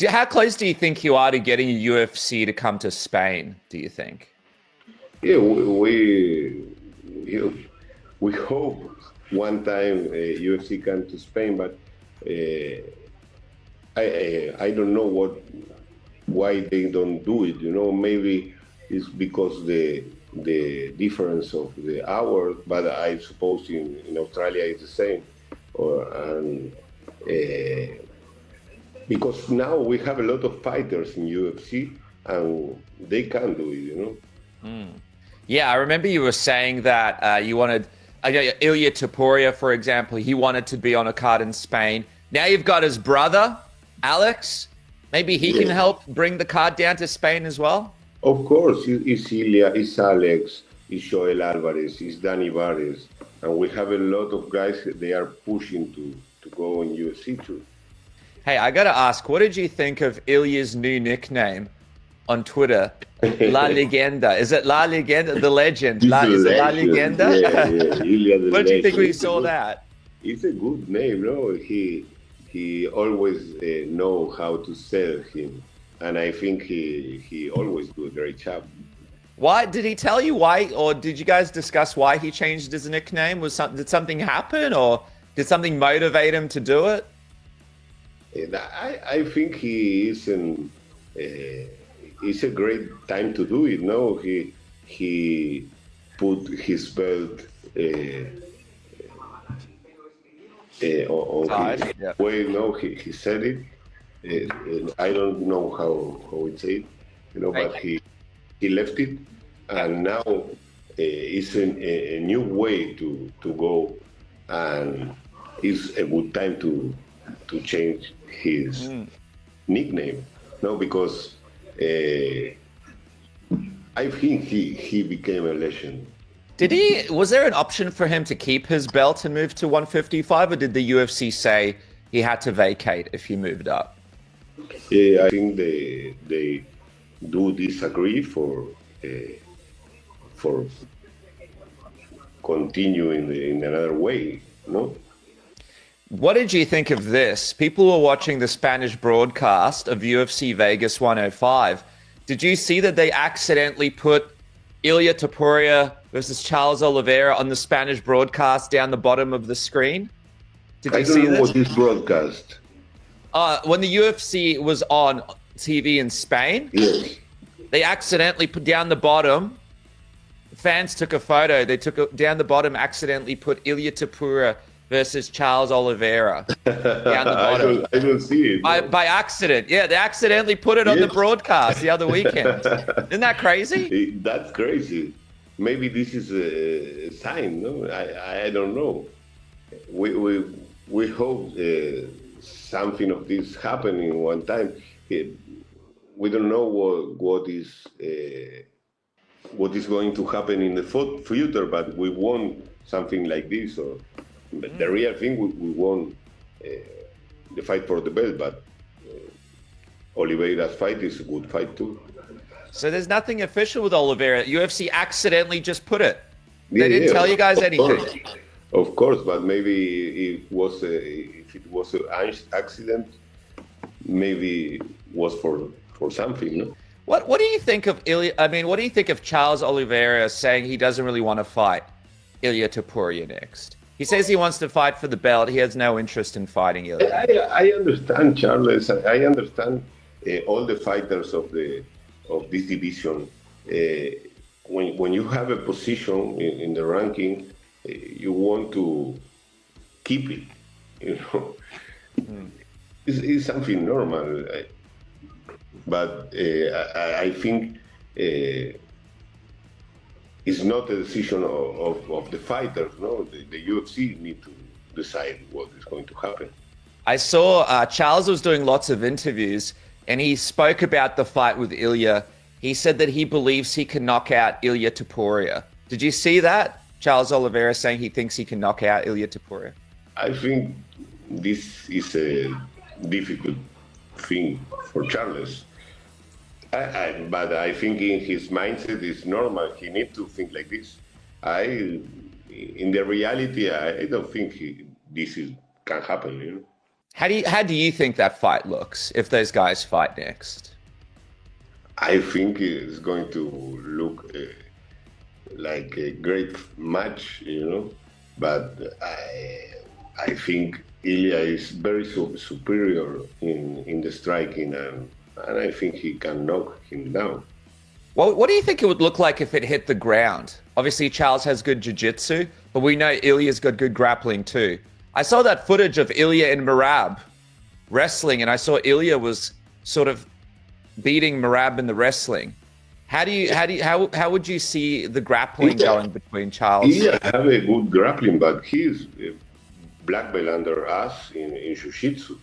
How close do you think you are to getting UFC to come to Spain, do you think? Yeah, we hope one time UFC come to Spain, but I don't know why they don't do it. Maybe it's because the difference of the hour, but I suppose in Australia it's the same. And because now we have a lot of fighters in UFC and they can do it. Yeah, I remember you were saying that you wanted Ilia Topuria, for example. He wanted to be on a card in Spain. Now you've got his brother, Alex. Maybe he can help bring the card down to Spain as well. Of course, it's Ilia, it's Alex, it's Joel Alvarez, it's Danny Barres, and we have a lot of guys that they are pushing to go in UFC too. Hey, I got to ask, what did you think of Ilya's new nickname on Twitter? La Legenda. Is it La Legenda? The legend. Is it La legend. Legenda? Yeah, Ilia the What did you think when you legend. saw that? It's a good name, no? He always know how to sell him, and I think he always do a great job. Why did he tell you why, or did you guys discuss why he changed his nickname? Did something happen, or did something motivate him to do it? And I think he is it's a great time to do it. No, he put his belt on his way. No, he said it. I don't know how it's said, but he left it, and now it's a new way to go, and it's a good time to change his nickname. No, because I think he became a legend. Was there an option for him to keep his belt and move to 155, or did the UFC say he had to vacate if he moved up? I think they do disagree for continuing in another way, no? What did you think of this? People were watching the Spanish broadcast of UFC Vegas 105. Did you see that they accidentally put Ilia Topuria versus Charles Oliveira on the Spanish broadcast down the bottom of the screen? Did you see I don't know this? what this broadcast. When the UFC was on TV in Spain, Yes. they accidentally put down the bottom. Fans took a photo. They took down the bottom, accidentally put Ilia Topuria versus Charles Oliveira down the bottom. I don't see it. By accident. Yeah, they accidentally put it on the broadcast the other weekend. Isn't that crazy? That's crazy. Maybe this is a sign, no? I don't know. We hope something of this happening one time. We don't know what is going to happen in the future, but we want something like this. But the real thing, we want the fight for the belt, but Oliveira's fight is a good fight too. So there's nothing official with Oliveira. UFC accidentally just put it. They didn't tell you guys anything. Of course, but maybe if it was an accident, maybe it was for something, no? What do you think of what do you think of Charles Oliveira saying he doesn't really want to fight Ilia Topuria next? He says he wants to fight for the belt. He has no interest in fighting Ilia. I understand, Charles. I understand all the fighters of this division. When you have a position in the ranking, you want to keep it. It's something normal. But I think it's not a decision of the fighters. No, the UFC need to decide what is going to happen. I saw Charles was doing lots of interviews, and he spoke about the fight with Ilia. He said that he believes he can knock out Ilia Topuria. Did you see that? Charles Oliveira saying he thinks he can knock out Ilia Topuria. I think this is a difficult thing for Charles. But I think in his mindset is normal. He needs to think like this. In the reality, I don't think this can happen. How do you think that fight looks if those guys fight next? I think it's going to look like a great match, but I think Ilia is very superior in the striking, and I think he can knock him down. Well, what do you think it would look like if it hit the ground? Obviously, Charles has good jiu-jitsu, but we know Ilia's got good grappling too. I saw that footage of Ilia and Merab wrestling, and I saw Ilia was sort of beating Merab in the wrestling. How would you see the grappling going between Charles? Ilia have a good grappling, but he's a black belt under us in jiu-jitsu.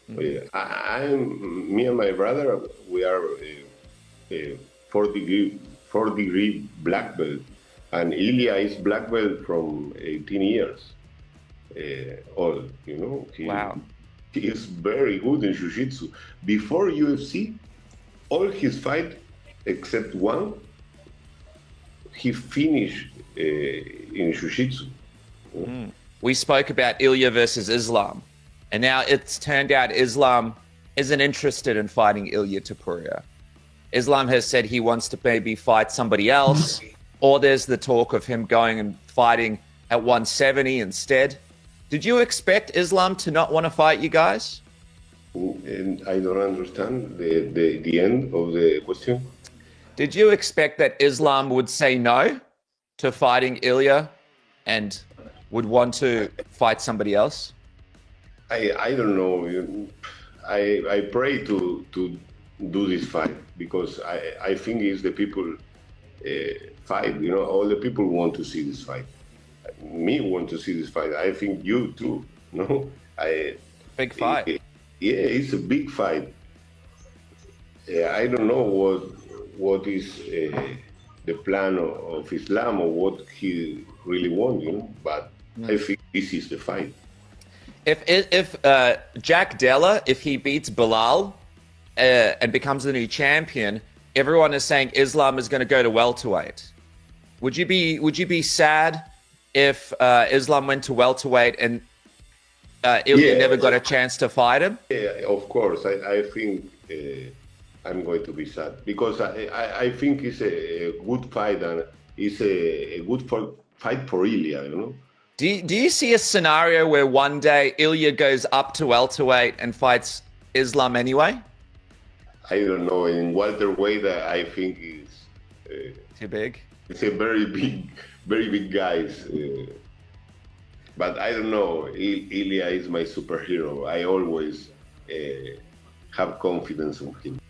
Me and my brother, we are a 4 degree black belt, and Ilia is black belt from 18 years old. Wow. He is very good in jiu-jitsu. Before UFC, all his fight except one, he finished in jiu-jitsu. We spoke about Ilia versus Islam, and now it's turned out Islam isn't interested in fighting Ilia Topuria. Islam has said he wants to maybe fight somebody else, or there's the talk of him going and fighting at 170 instead. Did you expect Islam to not want to fight you guys? And I don't understand the end of the question. Did you expect that Islam would say no to fighting Ilia and would want to fight somebody else? I don't know. I pray to do this fight because I think it's the people fight. All the people want to see this fight. Me want to see this fight. I think you too. Big fight. Yeah, it's a big fight. I don't know what is the plan of Islam or what he really wants, but I think this is the fight. If Jack Della, if he beats Bilal and becomes the new champion, everyone is saying Islam is going to go to welterweight. Would you be sad if Islam went to welterweight and Ilia never got a chance to fight him? Yeah, of course. I think I'm going to be sad because I think it's a good fight and it's a good fight for Ilia, Do you see a scenario where one day Ilia goes up to welterweight and fights Islam anyway? I don't know. In welterweight, I think is too big. It's a very big guys. But I don't know. Ilia is my superhero. I always have confidence in him.